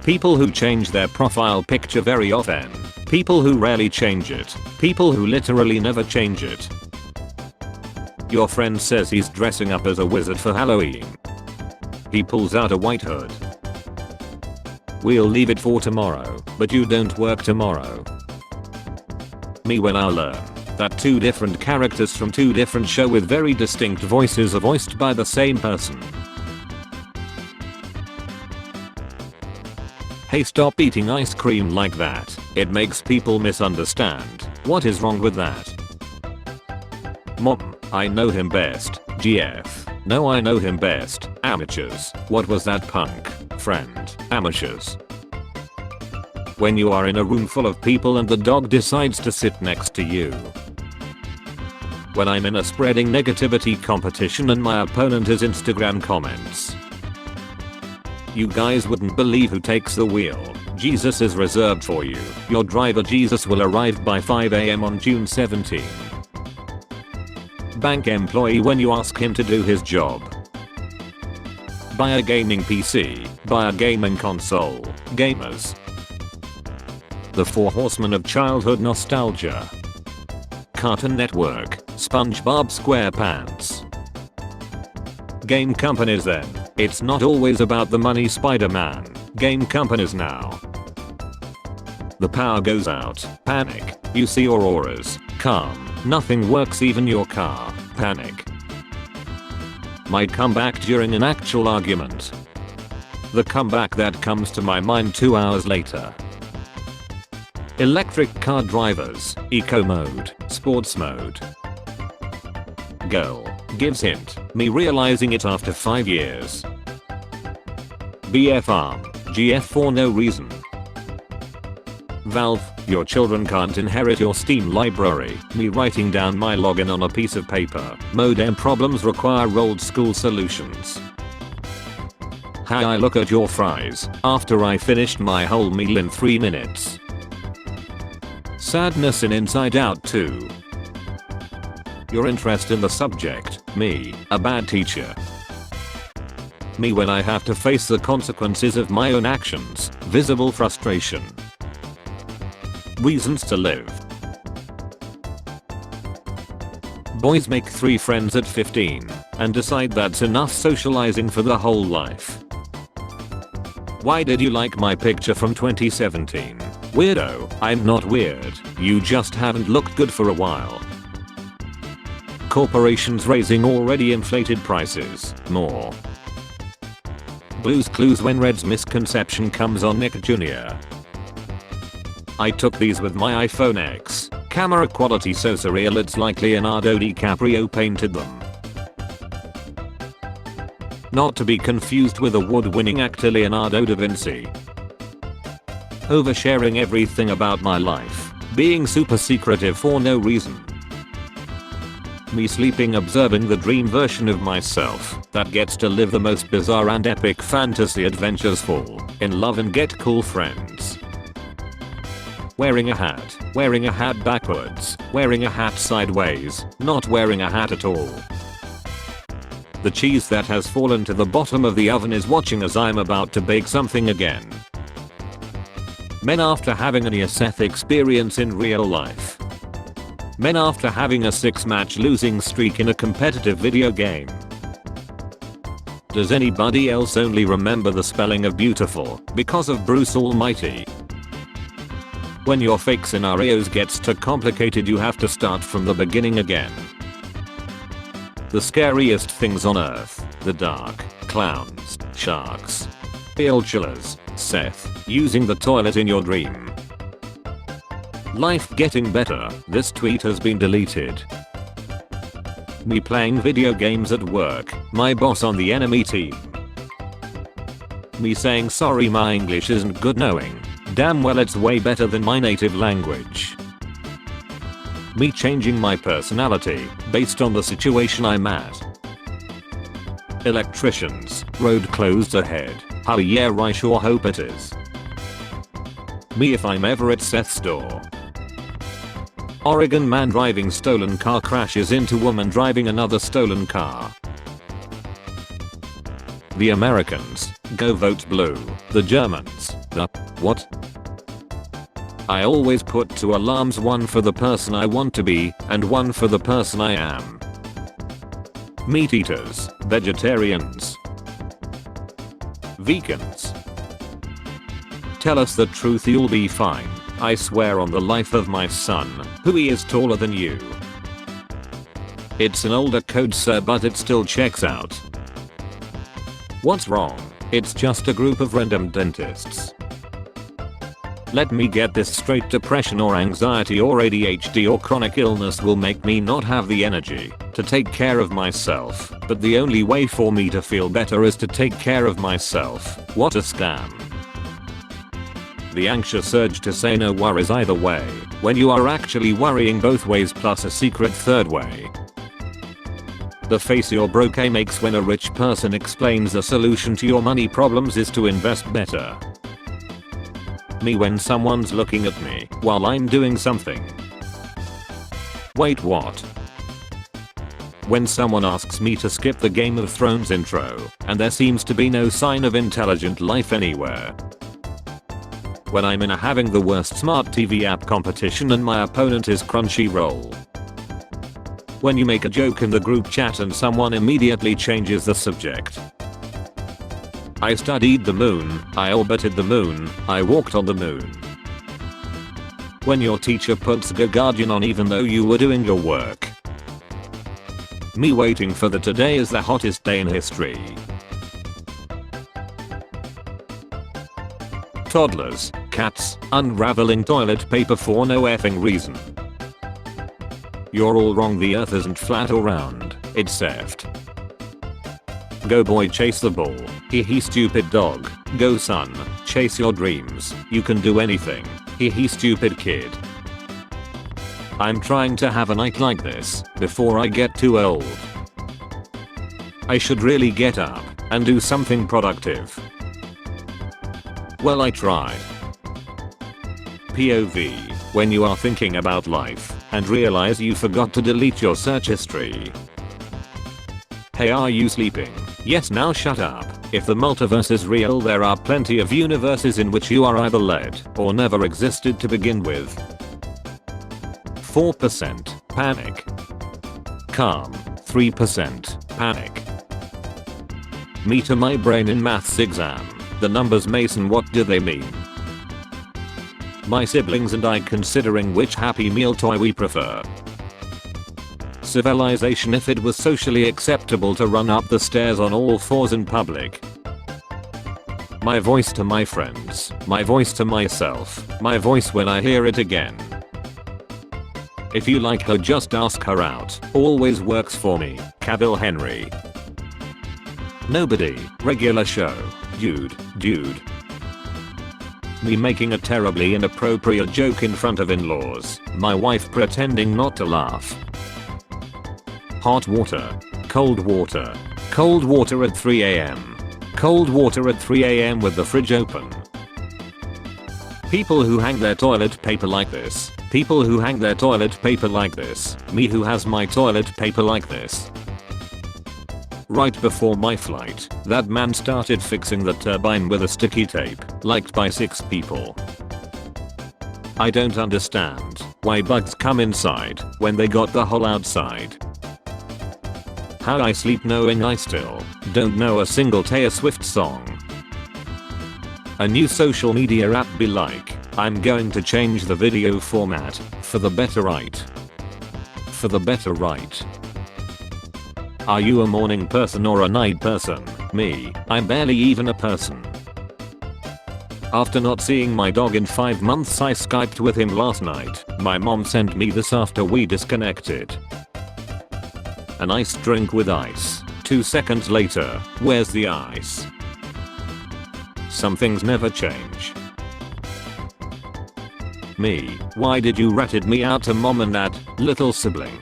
People who change their profile picture very often. People who rarely change it. People who literally never change it. Your friend says he's dressing up as a wizard for Halloween. He pulls out a white hood. We'll leave it for tomorrow, but you don't work tomorrow. Me when I learn that two different characters from two different shows with very distinct voices are voiced by the same person. Hey, stop eating ice cream like that. It makes people misunderstand. What is wrong with that? Mom, I know him best. GF. No, I know him best. Amateurs. What was that, punk? Friend. Amateurs. When you are in a room full of people and the dog decides to sit next to you. When I'm in a spreading negativity competition and my opponent is Instagram comments. You guys wouldn't believe who takes the wheel. Jesus is reserved for you. Your driver Jesus will arrive by 5 AM on June 17. Bank employee when you ask him to do his job. Buy a gaming PC. Buy a gaming console. Gamers. The Four Horsemen of Childhood Nostalgia. Cartoon Network. SpongeBob SquarePants. Game companies then. It's not always about the money, Spider-Man. Game companies now. The power goes out. Panic. You see auroras. Calm. Nothing works, even your car. Panic. Might come back during an actual argument. The comeback that comes to my mind 2 hours later. Electric car drivers. Eco mode. Sports mode. Girl. Gives hint. Me realizing it after 5 years. BF arm. GF for no reason. Valve. Your children can't inherit your Steam library. Me writing down my login on a piece of paper. Modem problems require old school solutions. How I look at your fries after I finished my whole meal in 3 minutes. Sadness in Inside Out 2. Your interest in the subject. Me, a bad teacher. Me when I have to face the consequences of my own actions. Visible frustration. Reasons to live. Boys make 3 friends at 15 and decide that's enough socializing for the whole life. Why did you like my picture from 2017? Weirdo, I'm not weird. You just haven't looked good for a while. Corporations raising already inflated prices. More. Blue's Clues when Red's misconception comes on Nick Jr. I took these with my iPhone X. Camera quality so surreal it's like Leonardo DiCaprio painted them. Not to be confused with award-winning actor Leonardo da Vinci. Oversharing everything about my life. Being super secretive for no reason. Me sleeping observing the dream version of myself that gets to live the most bizarre and epic fantasy adventures, fall in love and get cool friends. Wearing a hat backwards, wearing a hat sideways, not wearing a hat at all. The cheese that has fallen to the bottom of the oven is watching as I'm about to bake something again. Men after having a near-death experience in real life. Men after having a 6-match losing streak in a competitive video game. Does anybody else only remember the spelling of beautiful because of Bruce Almighty? When your fake scenarios gets too complicated you have to start from the beginning again. The scariest things on earth. The dark. Clowns. Sharks. Eel chillers. Seth. Using the toilet in your dream. Life getting better. This tweet has been deleted. Me playing video games at work. My boss on the enemy team. Me saying sorry my English isn't good knowing damn well it's way better than my native language. Me changing my personality based on the situation I'm at. Electricians. Road closed ahead. Oh yeah, I sure hope it is. Me if I'm ever at Seth's door. Oregon man driving stolen car crashes into woman driving another stolen car. The Americans. Go vote blue. The Germans. What? I always put 2 alarms, one for the person I want to be, and one for the person I am. Meat eaters, vegetarians, vegans. Tell us the truth, you'll be fine. I swear on the life of my son, who he is taller than you. It's an older code, sir, but it still checks out. What's wrong? It's just a group of random dentists. Let me get this straight, depression or anxiety or ADHD or chronic illness will make me not have the energy to take care of myself, but the only way for me to feel better is to take care of myself. What a scam. The anxious urge to say no worries either way, when you are actually worrying both ways plus a secret third way. The face your broke makes when a rich person explains the solution to your money problems is to invest better. Me when someone's looking at me while I'm doing something. Wait, what? When someone asks me to skip the Game of Thrones intro, and there seems to be no sign of intelligent life anywhere. When I'm in a having the worst smart TV app competition and my opponent is Crunchyroll. When you make a joke in the group chat and someone immediately changes the subject. I studied the moon, I orbited the moon, I walked on the moon. When your teacher puts Gagarin on even though you were doing your work. Me waiting for the today is the hottest day in history. Toddlers, cats, unraveling toilet paper for no effing reason. You're all wrong, the earth isn't flat or round, it's heft. Go boy, chase the ball. Hee stupid dog. Go son, chase your dreams. You can do anything. Hee stupid kid. I'm trying to have a night like this before I get too old. I should really get up and do something productive. Well, I tried. POV, when you are thinking about life and realize you forgot to delete your search history. Hey, are you sleeping? Yes, now shut up. If the multiverse is real, there are plenty of universes in which you are either led or never existed to begin with. 4% panic. Calm. 3% panic. Me to my brain in maths exam. The numbers Mason, what do they mean? My siblings and I considering which Happy Meal toy we prefer. Civilization if it was socially acceptable to run up the stairs on all fours in public. My voice to my friends, my voice to myself, my voice when I hear it again. If you like her, just ask her out, always works for me. Cavill Henry. Nobody, regular show, dude. Me making a terribly inappropriate joke in front of in-laws, my wife pretending not to laugh. Hot water, cold water, cold water at 3 am. Cold water at 3 am with the fridge open. People who hang their toilet paper like this. People who hang their toilet paper like this. Me who has my toilet paper like this. Right before my flight, that man started fixing the turbine with a sticky tape, liked by 6 people. I don't understand why bugs come inside when they got the hole outside. How I sleep knowing I still don't know a single Taylor Swift song. A new social media app be like, I'm going to change the video format for the better right. For the better right. Are you a morning person or a night person? Me, I'm barely even a person. After not seeing my dog in 5 months, I Skyped with him last night. My mom sent me this after we disconnected. An iced drink with ice. 2 seconds later, where's the ice? Some things never change. Me, why did you ratted me out to mom and dad, little sibling?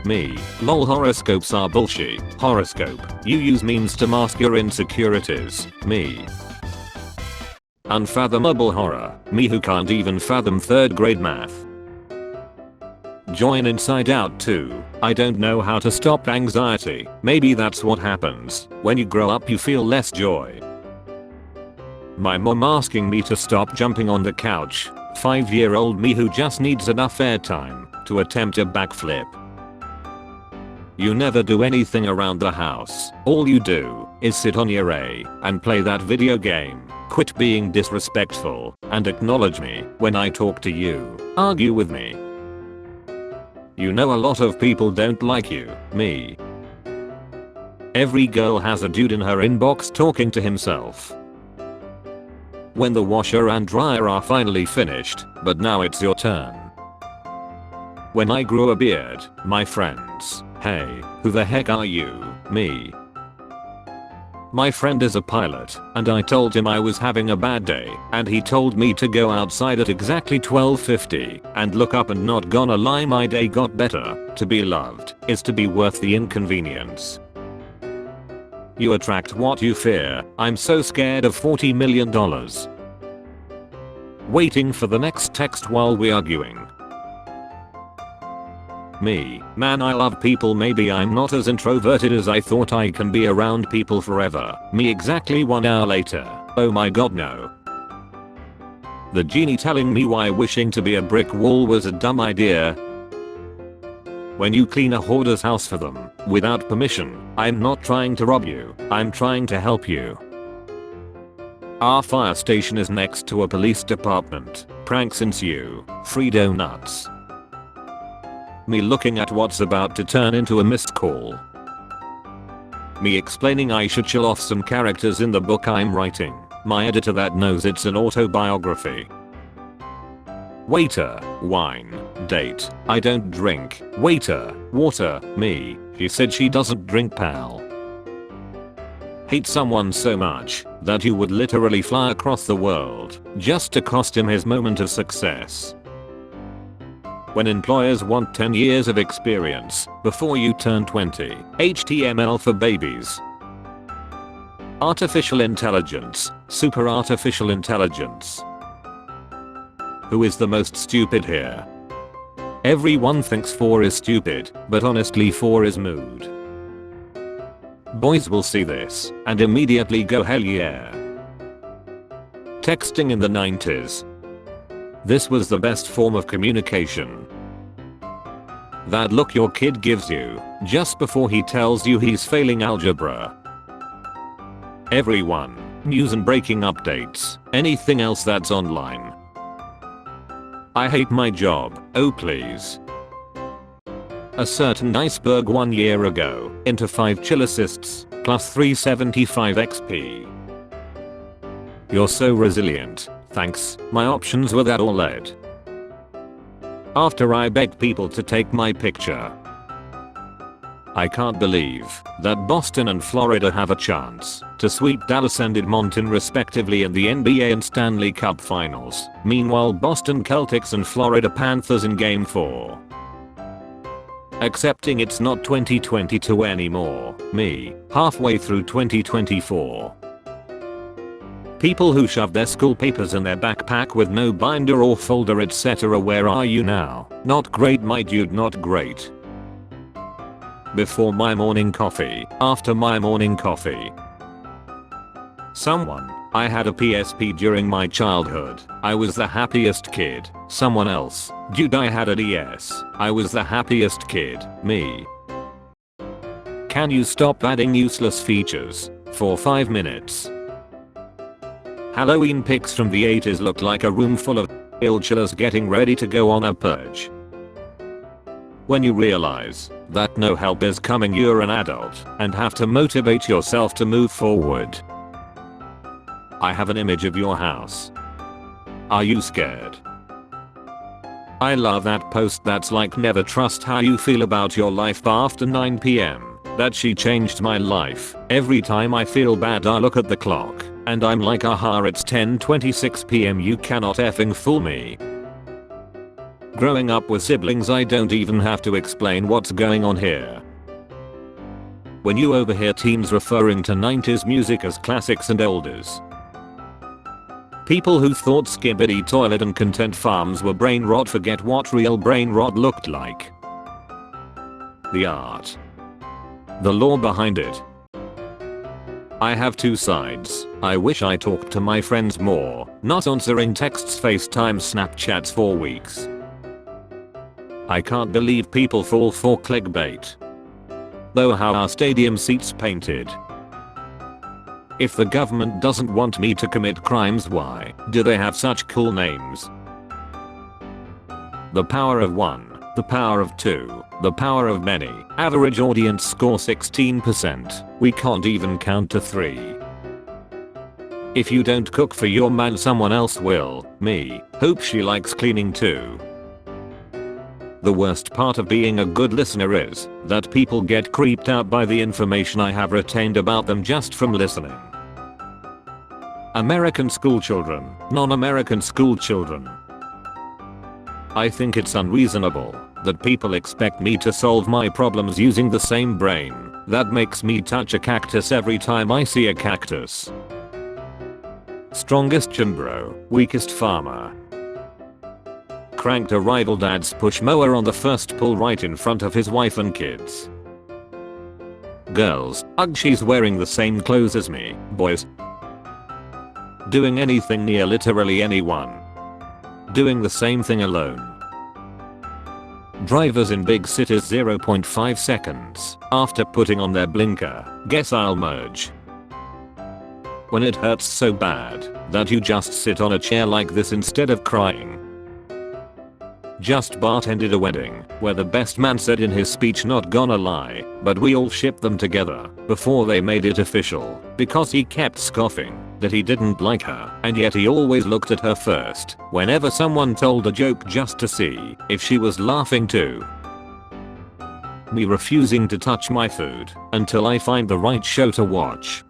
Me, lol, horoscopes are bullshit. Horoscope, you use memes to mask your insecurities. Me. Unfathomable horror, me who can't even fathom 3rd grade math. Join Inside Out 2. I don't know how to stop anxiety. Maybe that's what happens. When you grow up you feel less joy. My mom asking me to stop jumping on the couch. 5-year-old me who just needs enough airtime to attempt a backflip. You never do anything around the house. All you do is sit on your A and play that video game. Quit being disrespectful and acknowledge me when I talk to you. Argue with me. You know a lot of people don't like you. Me. Every girl has a dude in her inbox talking to himself. When the washer and dryer are finally finished, but now it's your turn. When I grew a beard, my friends, hey, who the heck are you? Me. My friend is a pilot, and I told him I was having a bad day, and he told me to go outside at exactly 12:50, and look up, and not gonna lie, my day got better. To be loved is to be worth the inconvenience. You attract what you fear. I'm so scared of $40 million. Waiting for the next text while we arguing. Me, man, I love people. Maybe I'm not as introverted as I thought. I can be around people forever. Me, exactly 1 hour later. Oh my god, no. The genie telling me why wishing to be a brick wall was a dumb idea. When you clean a hoarder's house for them without permission, I'm not trying to rob you, I'm trying to help you. Our fire station is next to a police department. Pranks ensue. Free donuts. Me looking at what's about to turn into a missed call. Me explaining I should chill off some characters in the book I'm writing. My editor that knows it's an autobiography. Waiter, wine, date, I don't drink. Waiter, water, me, she said she doesn't drink, pal. Hate someone so much that you would literally fly across the world just to cost him his moment of success. When employers want 10 years of experience before you turn 20. HTML for babies. Artificial intelligence, super artificial intelligence. Who is the most stupid here? Everyone thinks 4 is stupid, but honestly 4 is mood. Boys will see this and immediately go hell yeah. Texting in the 90s. This was the best form of communication. That look your kid gives you just before he tells you he's failing algebra. Everyone, news and breaking updates, anything else that's online. I hate my job, oh please. A certain iceberg 1 year ago, into 5 chill assists, plus 375 XP. You're so resilient. Thanks, my options were that or lead. After I begged people to take my picture. I can't believe that Boston and Florida have a chance to sweep Dallas and Edmonton respectively in the NBA and Stanley Cup Finals. Meanwhile, Boston Celtics and Florida Panthers in Game 4. Accepting it's not 2022 anymore. Me, halfway through 2024. People who shove their school papers in their backpack with no binder or folder, etc. Where are you now? Not great, my dude, not great. Before my morning coffee, after my morning coffee. Someone, I had a PSP during my childhood. I was the happiest kid. Someone else, dude, I had a DS. I was the happiest kid. Me. Can you stop adding useless features for 5 minutes? Halloween pics from the 80s looked like a room full of ill chillers getting ready to go on a purge. When you realize that no help is coming, you're an adult and have to motivate yourself to move forward. I have an image of your house. Are you scared? I love that post that's like, never trust how you feel about your life after 9 PM. That she changed my life. Every time I feel bad I look at the clock and I'm like, aha, it's 10:26 PM, you cannot effing fool me. Growing up with siblings, I don't even have to explain what's going on here. When you overhear teens referring to 90s music as classics and oldies. People who thought Skibbity Toilet and Content Farms were brain rot forget what real brain rot looked like. The art. The lore behind it. I have two sides. I wish I talked to my friends more, not answering texts, FaceTime, Snapchats for weeks. I can't believe people fall for clickbait. Though how are stadium seats painted? If the government doesn't want me to commit crimes, why do they have such cool names? The power of one, the power of two, the power of many. Average audience score 16%. We can't even count to 3. If you don't cook for your man, someone else will. Me. Hope she likes cleaning too. The worst part of being a good listener is that people get creeped out by the information I have retained about them just from listening. American schoolchildren, non-American schoolchildren. I think it's unreasonable that people expect me to solve my problems using the same brain that makes me touch a cactus every time I see a cactus. Strongest gym bro, weakest farmer. Cranked a rival dad's push mower on the first pull right in front of his wife and kids. Girls, ugh, she's wearing the same clothes as me. Boys, doing anything near literally anyone. Doing the same thing alone. Drivers in big cities 0.5 seconds after putting on their blinker. Guess I'll merge. When it hurts so bad that you just sit on a chair like this instead of crying. Just bartended a wedding where the best man said in his speech, not gonna lie, but we all shipped them together before they made it official because he kept scoffing that he didn't like her, and yet he always looked at her first whenever someone told a joke just to see if she was laughing too. Me refusing to touch my food until I find the right show to watch.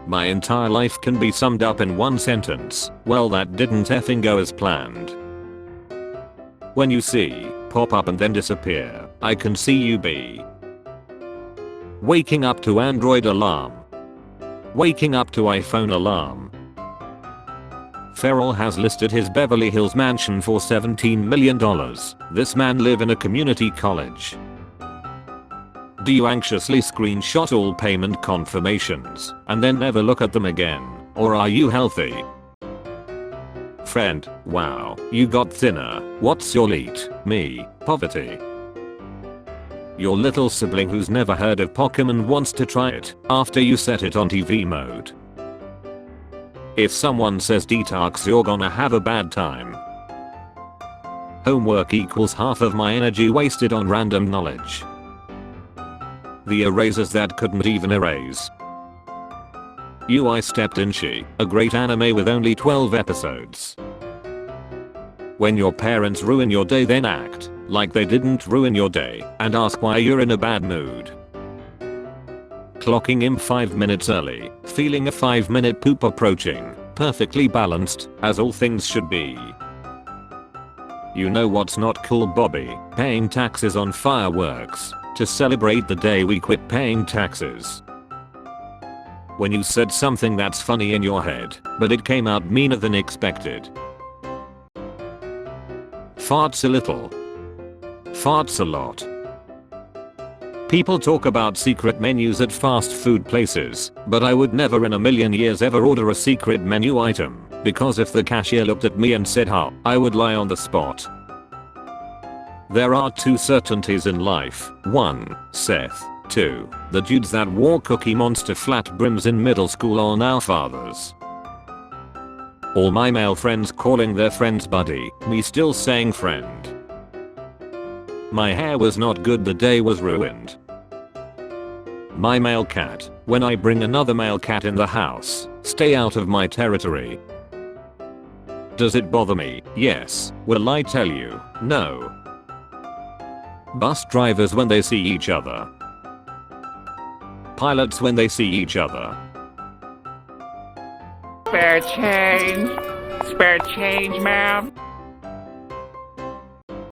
My entire life can be summed up in one sentence: well, that didn't effing go as planned. When you see pop up and then disappear, I can see you be waking up to Android alarm. Waking up to iPhone alarm. Ferrell has listed his Beverly Hills mansion for $17 million. This man live in a community college. Do you anxiously screenshot all payment confirmations and then never look at them again? Or are you healthy? Friend, wow, you got thinner. What's your leet? Me, poverty. Your little sibling who's never heard of Pokemon wants to try it after you set it on TV mode. If someone says detox, you're gonna have a bad time. Homework equals half of my energy wasted on random knowledge. The erasers that couldn't even erase. I Stepped in She, a great anime with only 12 episodes. When your parents ruin your day, then act like they didn't ruin your day and ask why you're in a bad mood. Clocking in 5 minutes early, feeling a 5-minute poop approaching, perfectly balanced, as all things should be. You know what's not cool, Bobby? Paying taxes on fireworks to celebrate the day we quit paying taxes. When you said something that's funny in your head, but it came out meaner than expected. Farts a little. Farts a lot. People talk about secret menus at fast food places, but I would never in a million years ever order a secret menu item, because if the cashier looked at me and said how, I would lie on the spot. There are two certainties in life. 1. Seth. 2. The dudes that wore Cookie Monster flat brims in middle school are now fathers. All my male friends calling their friends buddy, me still saying friend. My hair was not good, the day was ruined. My male cat, when I bring another male cat in the house, stay out of my territory. Does it bother me? Yes. Will I tell you? No. Bus drivers when they see each other. Pilots when they see each other. Spare change. Spare change, ma'am.